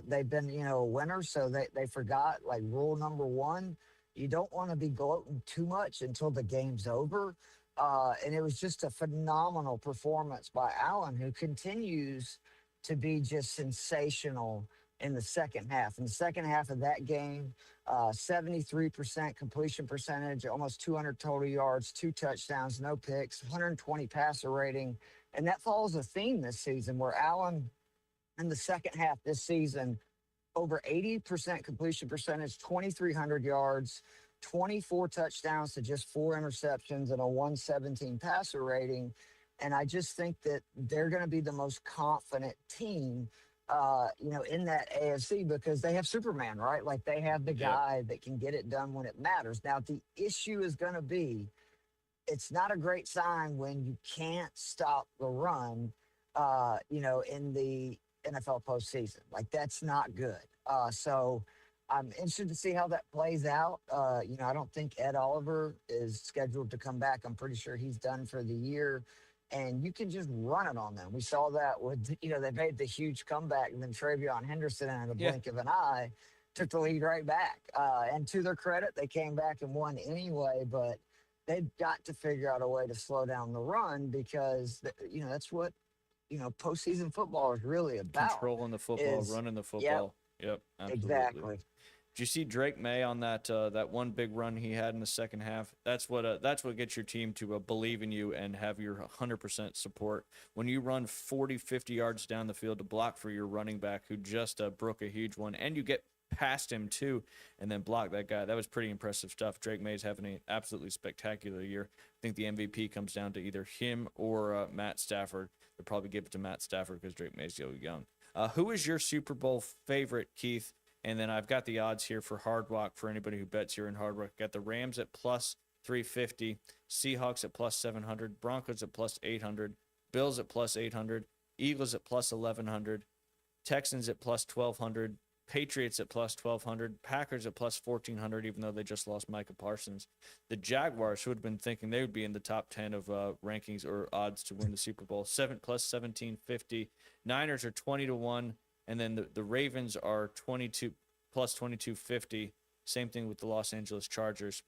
they've been, a winner. So they forgot like rule number one. You don't want to be gloating too much until the game's over. And it was just a phenomenal performance by Allen, who continues to be just sensational in the second half. In the second half of that game, 73% completion percentage, almost 200 total yards, 2 touchdowns, no picks, 120 passer rating. And that follows a theme this season where Allen, in the second half this season, over 80% completion percentage, 2,300 yards, 24 touchdowns to just 4 interceptions and a 117 passer rating. And I just think that they're going to be the most confident team, in that AFC because they have Superman, right? Like they have the
Yep.
guy that can get it done when it matters. Now, the issue is going to be it's not a great sign when you can't stop the run, in the NFL postseason. Like that's not good. So I'm interested to see how that plays out. I don't think Ed Oliver is scheduled to come back. I'm pretty sure he's done for the year. And you can just run it on them. We saw that with, they made the huge comeback, and then Travion Henderson, in a
Yeah.
blink of an eye, took the lead right back. And to their credit, they came back and won anyway. But they've got to figure out a way to slow down the run because, that's what, postseason football is really about.
Controlling the football,
Is
running the
Yep,
football. Yep, absolutely.
exactly.
Did you see Drake May on that one big run he had in the second half? That's what gets your team to believe in you and have your 100% support. When you run 40, 50 yards down the field to block for your running back who just broke a huge one, and you get past him too, and then block that guy. That was pretty impressive stuff. Drake May's having an absolutely spectacular year. I think the MVP comes down to either him or Matt Stafford. They'll probably give it to Matt Stafford because Drake May's still young. Who is your Super Bowl favorite, Keith? And then I've got the odds here for Hard Rock for anybody who bets here in Hard Rock. Got the Rams at plus 350, Seahawks at plus 700, Broncos at plus 800, Bills at plus 800, Eagles at plus 1100, Texans at plus 1200, Patriots at plus 1200, Packers at plus 1400, even though they just lost Micah Parsons. The Jaguars, who had been thinking they would be in the top 10 of rankings or odds to win the Super Bowl, plus 1750. Niners are 20-1. And then the Ravens are 22 plus 2250. Same thing with the Los Angeles Chargers.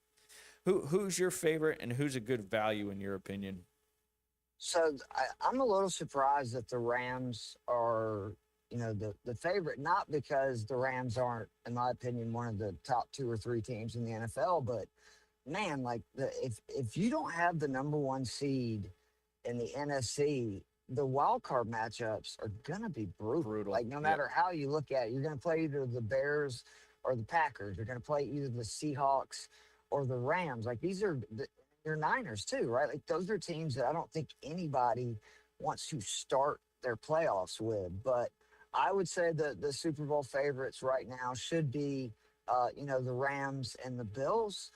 Who's your favorite and who's a good value in your opinion?
So I'm a little surprised that the Rams are, the favorite, not because the Rams aren't, in my opinion, one of the top 2 or 3 teams in the NFL, but man, like if you don't have the number 1 seed in the NFC, the wild card matchups are gonna be brutal.
Brutal.
Like no
Yep.
matter how you look at it, you're gonna play either the Bears or the Packers. You're gonna play either the Seahawks or the Rams. Like these are your Niners too, right? Like those are teams that I don't think anybody wants to start their playoffs with. But I would say the Super Bowl favorites right now should be, the Rams and the Bills.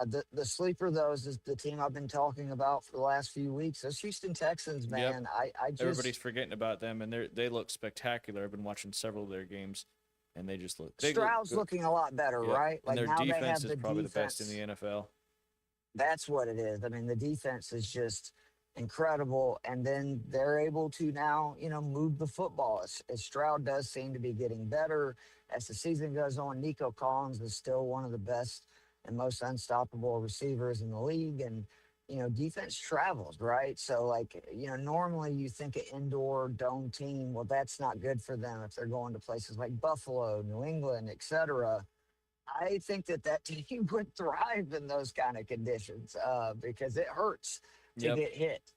The sleeper, though, is the team I've been talking about for the last few weeks. Those Houston Texans,
Yep.
man. I just
Everybody's forgetting about them, and they look spectacular. I've been watching several of their games, and they look
Stroud's
good.
looking a lot better,
Yep.
right?
And
Like
their
now they have
defense is
the
probably the best in
defense.
the NFL.
That's what it is. I mean, the defense is just incredible, and then they're able to now, move the football. As Stroud does seem to be getting better as the season goes on. Nico Collins is still one of the best and most unstoppable receivers in the league, and defense travels, right? So, like, normally you think an indoor dome team, well, that's not good for them if they're going to places like Buffalo, New England, etc. I think that team would thrive in those kind of conditions because it hurts to
Yep.
get hit.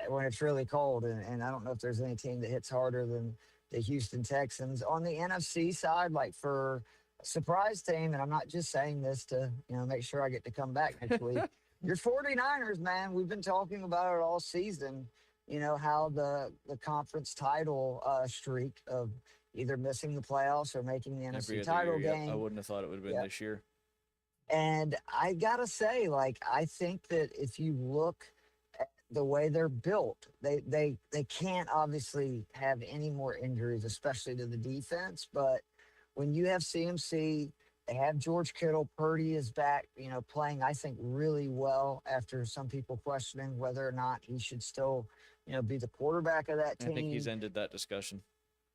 when it's really cold. And I don't know if there's any team that hits harder than the Houston Texans. On the NFC side, like for a surprise team, and I'm not just saying this to, make sure I get to come back next week. Your 49ers, man, we've been talking about it all season. How the conference title streak of either missing the playoffs or making the
Every
NFC
other
title
year,
game.
I wouldn't have thought it would have been
Yep.
this year.
And I gotta say, like, I think that if you look at the way they're built, they can't obviously have any more injuries, especially to the defense. But when you have CMC, they have George Kittle, Purdy is back, playing, I think, really well after some people questioning whether or not he should still, be the quarterback of that team.
I think he's ended that discussion.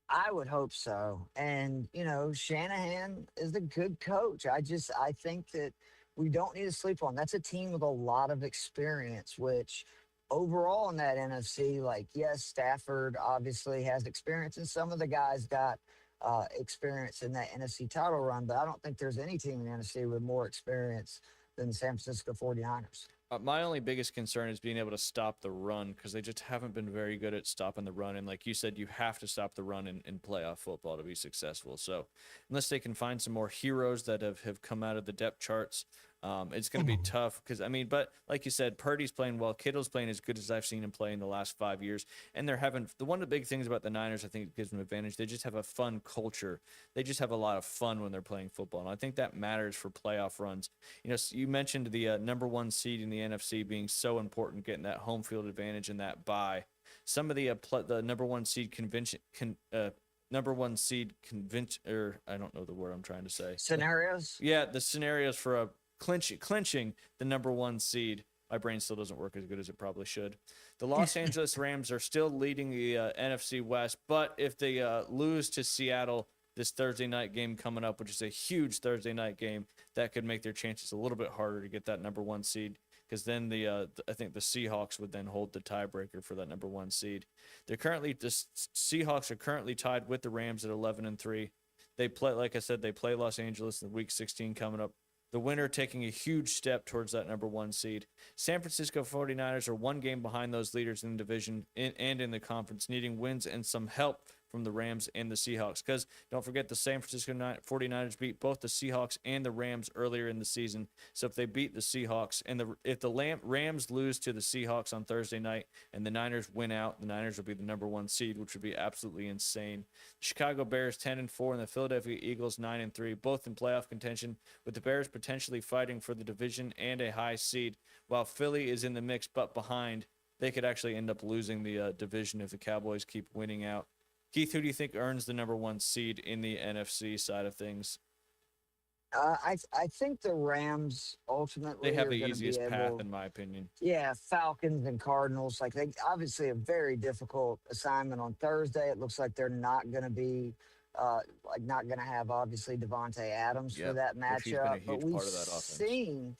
I would hope so. And, Shanahan is a good coach. I think that we don't need to sleep on. That's a team with a lot of experience, which overall in that NFC, like, yes, Stafford obviously has experience, and some of the guys got experience in that NFC title run, but I don't think there's any team in the NFC with more experience than the San Francisco 49ers.
My only biggest concern is being able to stop the run because they just haven't been very good at stopping the run. And like you said, you have to stop the run in playoff football to be successful. So unless they can find some more heroes that have come out of the depth charts, it's going to be tough because, but like you said, Purdy's playing well. Kittle's playing as good as I've seen him play in the last 5 years. And they're having one of the big things about the Niners, I think gives them an advantage. They just have a fun culture. They just have a lot of fun when they're playing football. And I think that matters for playoff runs. You mentioned the number one seed in the NFC being so important, getting that home field advantage and that bye. Some of the number one seed convention, or I don't know the word I'm trying to say.
Scenarios?
Yeah, the scenarios for clinching the number one seed. My brain still doesn't work as good as it probably should. The Los Angeles Rams are still leading the NFC West, but if they lose to Seattle this Thursday night game coming up, which is a huge Thursday night game, that could make their chances a little bit harder to get that number one seed, because then I think the Seahawks would then hold the tiebreaker for that number one seed. The Seahawks are currently tied with the Rams at 11-3. They play, like I said, they play Los Angeles in Week 16 coming up. The winner taking a huge step towards that number one seed. San Francisco 49ers are one game behind those leaders in the division and in the conference, needing wins and some help from the Rams and the Seahawks. Because don't forget, the San Francisco 49ers beat both the Seahawks and the Rams earlier in the season. So if they beat the Seahawks and if the Rams lose to the Seahawks on Thursday night and the Niners win out, the Niners will be the number one seed, which would be absolutely insane. The Chicago Bears 10-4 and the Philadelphia Eagles 9-3, both in playoff contention, with the Bears potentially fighting for the division and a high seed, while Philly is in the mix but behind. They could actually end up losing the division if the Cowboys keep winning out. Keith, who do you think earns the number one seed in the NFC side of things?
I think the Rams ultimately
They have
are
the
gonna
easiest
be
path,
able,
in my opinion.
yeah, Falcons and Cardinals. Like, they obviously a very difficult assignment on Thursday. It looks like they're not going to be not going to have obviously Devontae Adams for
Yep,
that
which he's been a
matchup.
huge
But we've
part of that offense.
seen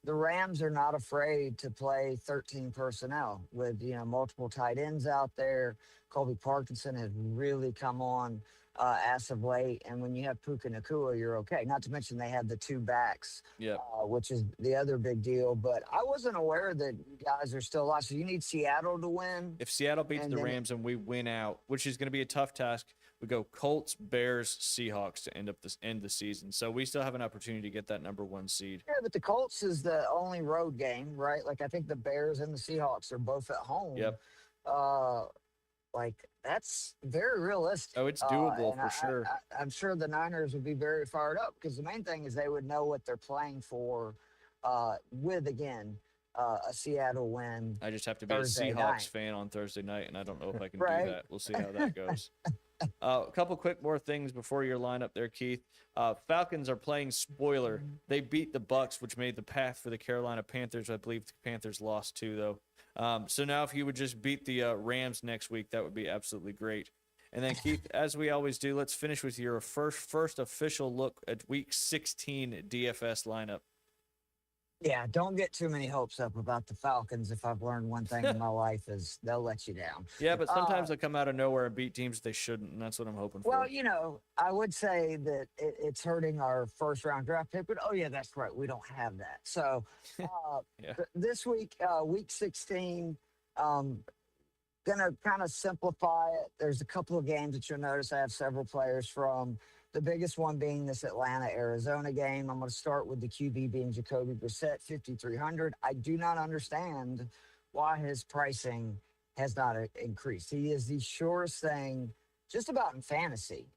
the Rams are not afraid to play 13 personnel with multiple tight ends out there. Colby Parkinson has really come on as of late, and when you have Puka Nakua, you're okay. Not to mention they have the two backs,
Yeah.
which is the other big deal. But I wasn't aware that you guys are still alive. So you need Seattle to win.
If Seattle beats
And
the
then-
Rams and we win out, which is going to be a tough task, we go Colts, Bears, Seahawks to end the season. So we still have an opportunity to get that number one seed.
Yeah, but the Colts is the only road game, right? Like, I think the Bears and the Seahawks are both at home.
Yep.
Like, that's very realistic.
Oh, it's doable
and
for sure.
I'm sure the Niners would be very fired up because the main thing is they would know what they're playing for with, again, a Seattle win.
I just have to be
Thursday
a Seahawks
night.
fan on Thursday night, and I don't know if I can
Right.
do that. We'll see how that goes. A couple quick more things before your lineup there, Keith. Falcons are playing spoiler. They beat the Bucks, which made the path for the Carolina Panthers. I believe the Panthers lost too, though. So now if you would just beat the Rams next week, that would be absolutely great. And then, Keith, as we always do, let's finish with your first official look at Week 16 DFS lineup.
Yeah, don't get too many hopes up about the Falcons. If I've learned one thing in my life is they'll let you down.
Yeah, but sometimes they come out of nowhere and beat teams they shouldn't, and that's what I'm hoping for.
Well, I would say that it's hurting our first round draft pick, but oh yeah, that's right. We don't have that. So
Yeah.
this week, week 16, Um, Gonna kind of simplify it. There's a couple of games that you'll notice I have several players from. The biggest one being this Atlanta Arizona game. I'm going to start with the QB being Jacoby Brissett, 5,300. I do not understand why his pricing has not increased. He is the surest thing just about in fantasy.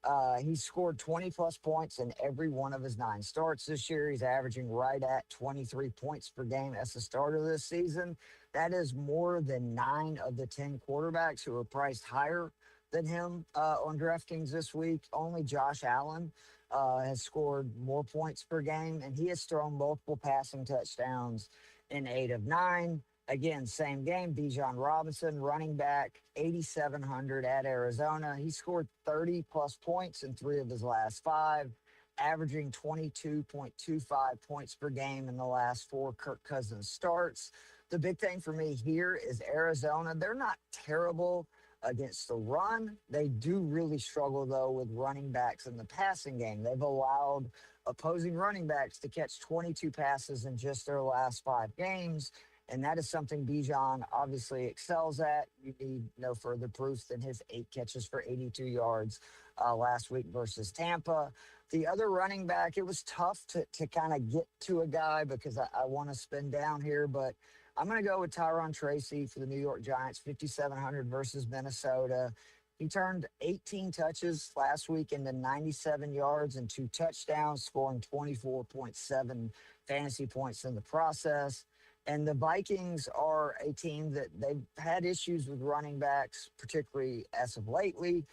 He's scored 20 plus points in every one of his 9 starts this year. He's averaging right at 23 points per game as a starter this season. That is more than 9 of the 10 quarterbacks who are priced higher than him on DraftKings this week. Only Josh Allen has scored more points per game, and he has thrown multiple passing touchdowns in 8 of 9. Again, same game. Bijan Robinson, running back, 8,700 at Arizona. He scored 30 plus points in 3 of his last 5, averaging 22.25 points per game in the last 4 Kirk Cousins starts. The big thing for me here is Arizona. They're not terrible against the run. They do really struggle, though, with running backs in the passing game. They've allowed opposing running backs to catch 22 passes in just their last 5 games. And that is something Bijan obviously excels at. You need no further proof than his 8 catches for 82 yards last week versus Tampa. The other running back, it was tough to kind of get to a guy because I want to spin down here, but I'm going to go with Tyron Tracy for the New York Giants, 5,700 versus Minnesota. He turned 18 touches last week into 97 yards and 2 touchdowns, scoring 24.7 fantasy points in the process. And the Vikings are a team that they've had issues with running backs, particularly as of lately,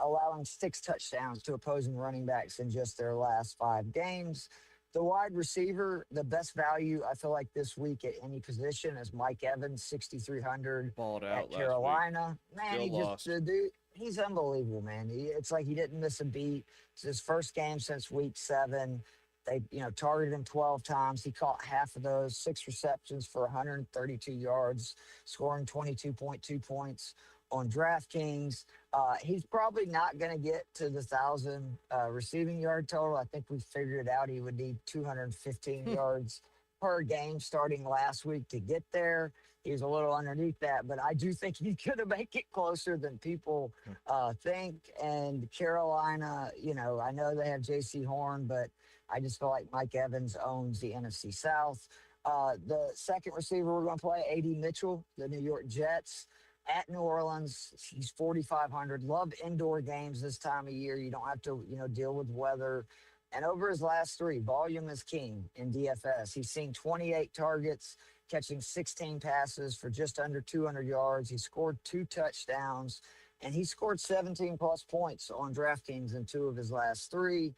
allowing 6 touchdowns to opposing running backs in just their last 5 games. The wide receiver, the best value I feel like this week at any position is Mike Evans, 6,300
Balled
at
out last week.
Carolina. Man,
Still
he
lost.
just the dude. He's unbelievable, man. It's like he didn't miss a beat. It's his first game since week 7. They, targeted him 12 times. He caught half of those, 6 receptions for 132 yards, scoring 22.2 points on DraftKings. He's probably not going to get to the 1,000 receiving yard total. I think we figured out he would need 215 yards per game starting last week to get there. He was a little underneath that, but I do think he's going to make it closer than people think. And Carolina, I know they have J.C. Horn, but I just feel like Mike Evans owns the NFC South. The second receiver we're going to play, A.D. Mitchell, the New York Jets at New Orleans. He's 4,500. Love indoor games this time of year. You don't have to, deal with weather. And over his last 3, volume is king in DFS. He's seen 28 targets, catching 16 passes for just under 200 yards. He scored 2 touchdowns, and he scored 17 plus points on DraftKings in 2 of his last 3.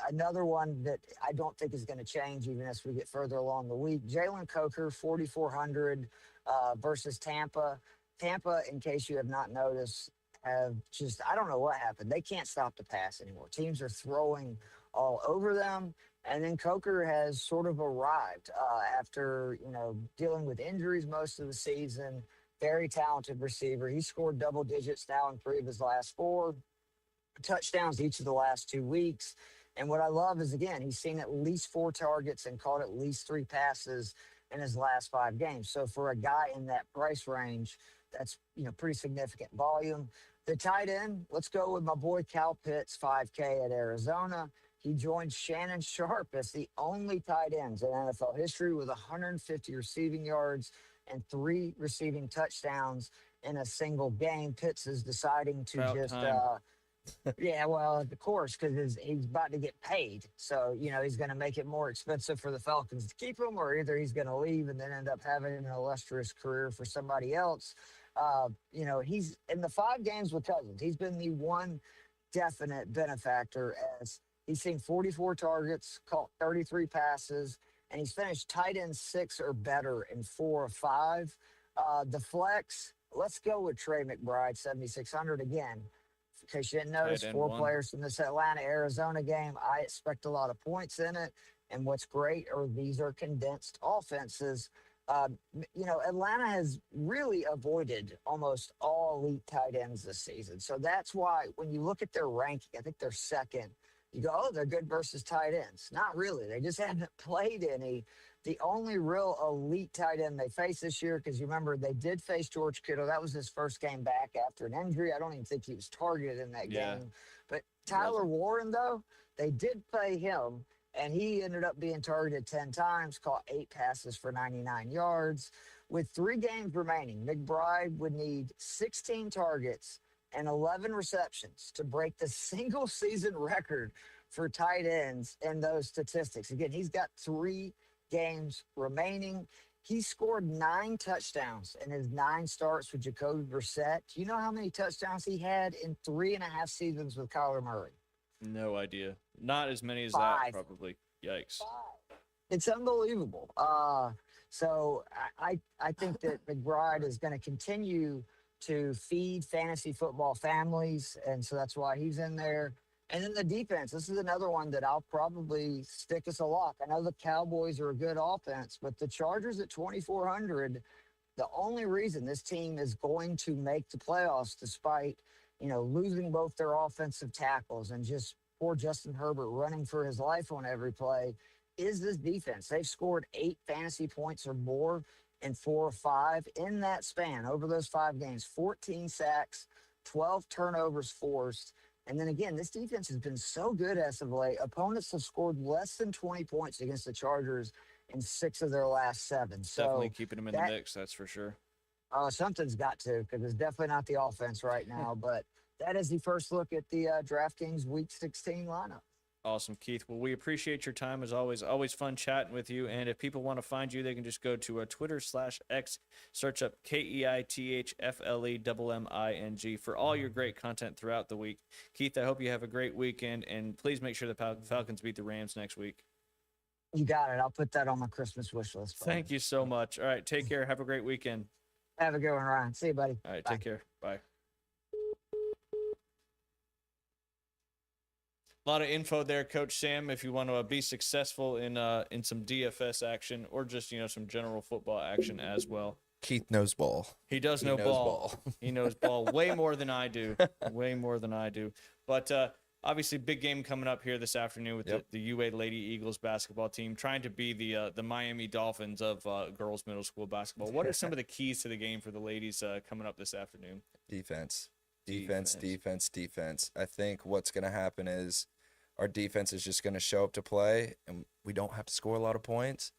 Another one that I don't think is going to change even as we get further along the week, Jalen Coker, 4,400 versus Tampa. Tampa, in case you have not noticed, have just, I don't know what happened. They can't stop the pass anymore. Teams are throwing all over them. And then Coker has sort of arrived after, dealing with injuries most of the season. Very talented receiver. He scored double digits now in 3 of his last 4 touchdowns each of the last 2 weeks. And what I love is, again, he's seen at least 4 targets and caught at least 3 passes in his last 5 games. So for a guy in that price range, that's, pretty significant volume. The tight end, let's go with my boy Cal Pitts, 5K at Arizona. He joined Shannon Sharp as the only tight ends in NFL history with 150 receiving yards and 3 receiving touchdowns in a single game. Pitts is deciding to
About
just
time.
yeah, well, of course, because he's about to get paid. So, he's going to make it more expensive for the Falcons to keep him, or either he's going to leave and then end up having an illustrious career for somebody else. He's in the 5 games with Cousins. He's been the one definite benefactor as he's seen 44 targets, caught 33 passes, and he's finished tight end 6 or better in 4 of 5. The flex, let's go with Trey McBride, 7,600 again. In case you didn't notice,
Tight end
4
one.
players from this Atlanta Arizona game. I expect a lot of points in it. And what's great are these are condensed offenses. Atlanta has really avoided almost all elite tight ends this season. So that's why when you look at their ranking, I think they're second you go, oh, they're good versus tight ends. Not really. They just haven't played any. The only real elite tight end they faced this year, because you remember they did face George Kittle. That was his first game back after an injury. I don't even think he was targeted in that
Yeah,
game. But
he wasn't.
Tyler Warren, though, they did play him, and he ended up being targeted 10 times, caught 8 passes for 99 yards. With 3 games remaining, McBride would need 16 targets and 11 receptions to break the single season record for tight ends in those statistics. Again, he's got 3 games remaining. He scored 9 touchdowns in his 9 starts with Jacoby Brissett. Do you know how many touchdowns he had in 3.5 seasons with Kyler Murray?
No idea. Not as many as that,
5.
probably. Yikes.
It's unbelievable. So I think that McBride is going to continue to feed fantasy football families, and so that's why he's in there. And then the defense. This is another one that I'll probably stick as a lock. I know the Cowboys are a good offense, but the Chargers at 2,400. The only reason this team is going to make the playoffs, despite losing both their offensive tackles and just poor Justin Herbert running for his life on every play, is this defense. They've scored 8 fantasy points or more in 4 or 5 in that span over those 5 games. 14 sacks, 12 turnovers forced. And then again, this defense has been so good as of late. Opponents have scored less than 20 points against the Chargers in 6 of their last 7.
Definitely
So
keeping him in the mix, that's for sure.
something's got to, because it's definitely not the offense right now. But that is the first look at the DraftKings Week 16 lineup.
Awesome, Keith. Well, we appreciate your time as always. Always fun chatting with you. And if people want to find you, they can just go to Twitter/X, search up KEITHFLEMMING for all your great content throughout the week. Keith, I hope you have a great weekend, and please make sure the Falcons beat the Rams next week.
You got it. I'll put that on my Christmas wish list. Buddy.
Thank you so much. All right, take care. Have a great weekend.
Have a good one, Ryan. See you, buddy.
All right,
Bye.
take care. Bye. A lot of info there, Coach Sam. If you want to be successful in some DFS action or just some general football action as well.
Keith knows ball.
He does know
knows
ball. He knows ball way more than I do. Way more than I do. But obviously, big game coming up here this afternoon with the UA Lady Eagles basketball team trying to be the Miami Dolphins of girls middle school basketball. What are some of the keys to the game for the ladies coming up this afternoon?
Defense. I think what's going to happen is our defense is just going to show up to play, and we don't have to score a lot of points,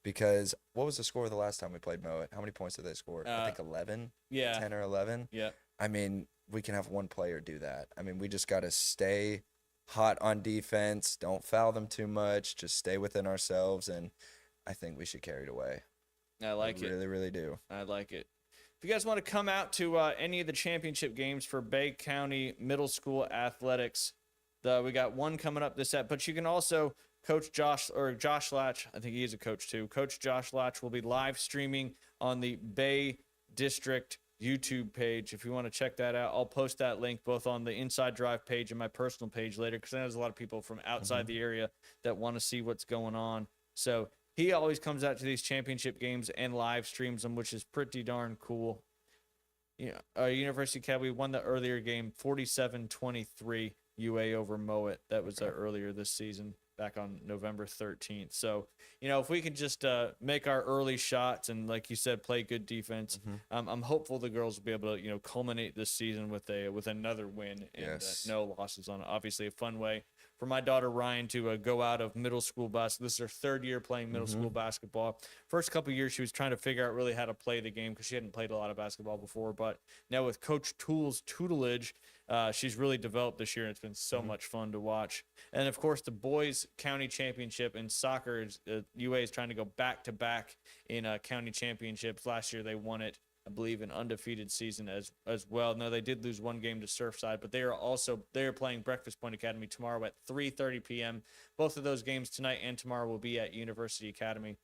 because what was the score the last time we played Mowat? How many points did they score? I think 11?
Yeah.
10 or 11?
Yeah.
I mean, we can have one player do that. I mean, we just got to stay hot on defense. Don't foul them too much. Just stay within ourselves, and I think we should carry it away.
I like
I
it.
really, really do.
I like it. If you guys want to come out to any of the championship games for Bay County Middle School Athletics, we got one coming up this set, but you can also Josh Latch, I think he is a coach too. Coach Josh Latch will be live streaming on the Bay District YouTube page. If you want to check that out, I'll post that link both on the Inside Drive page and my personal page later, because I know there's a lot of people from outside the area that want to see what's going on. So he always comes out to these championship games and live streams them, which is pretty darn cool. University Academy won the earlier game 47-23 UA over Mowat. That was earlier this season, back on November 13th. So, if we can just make our early shots and, like you said, play good defense, I'm hopeful the girls will be able to, culminate this season with another win and no losses on it. Obviously, a fun way for my daughter Ryan to go out of middle school basketball. This is her 3rd year playing middle school basketball. First couple of years, she was trying to figure out really how to play the game because she hadn't played a lot of basketball before. But now with Coach Toole's tutelage, she's really developed this year, and it's been so much fun to watch. And, of course, the boys' county championship in soccer, UA is trying to go back-to-back in county championships. Last year they won it, I believe, an undefeated season as well. No, they did lose one game to Surfside, but they are playing Breakfast Point Academy tomorrow at 3:30 p.m. Both of those games tonight and tomorrow will be at University Academy.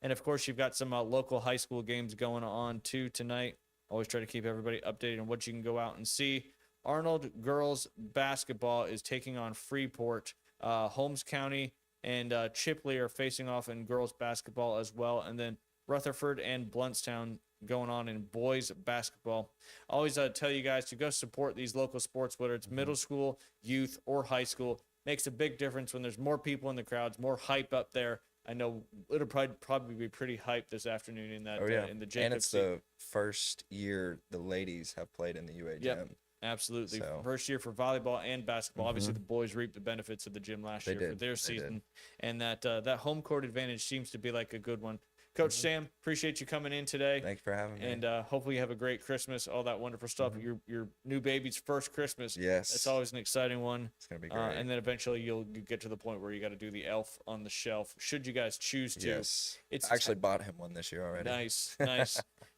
And, of course, you've got some local high school games going on, too, tonight. Always try to keep everybody updated on what you can go out and see. Arnold girls basketball is taking on Freeport. Holmes County and Chipley are facing off in girls basketball as well. And then Rutherford and Bluntstown going on in boys basketball. I always tell you guys to go support these local sports, whether it's middle school, youth, or high school. makes a big difference when there's more people in the crowds, more hype up there. I know it'll probably be pretty hyped this afternoon in that in the Jacobs.
And it's the first year the ladies have played in the UA gym.
Absolutely.
So-
First year for volleyball and basketball. Obviously, the boys reaped the benefits of the gym last
They
year for
did.
their
They
season. And that home court advantage seems to be like a good one. Coach Sam, appreciate you coming in today.
Thank you for having me.
And hopefully you have a great Christmas, all that wonderful stuff. Your new baby's first Christmas.
Yes.
It's always an exciting one.
It's going to be great.
And then eventually you get to the point where you got to do the elf on the shelf, should you guys choose to.
Yes.
It's
I actually bought him one this year already.
Nice.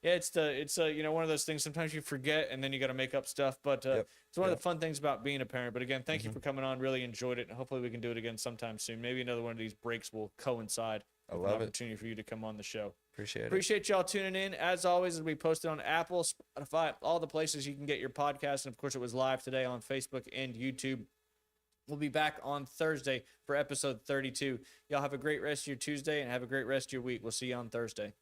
Yeah, it's one of those things. Sometimes you forget, and then you got to make up stuff. But it's one of the fun things about being a parent. But again, thank you for coming on. Really enjoyed it, and hopefully we can do it again sometime soon. Maybe another one of these breaks will coincide
I
with an
love it.
opportunity for you to come on the show.
Appreciate
Y'all tuning in. As always, it'll be posted on Apple, Spotify, all the places you can get your podcast, and of course, it was live today on Facebook and YouTube. We'll be back on Thursday for episode 32. Y'all have a great rest of your Tuesday and have a great rest of your week. We'll see you on Thursday.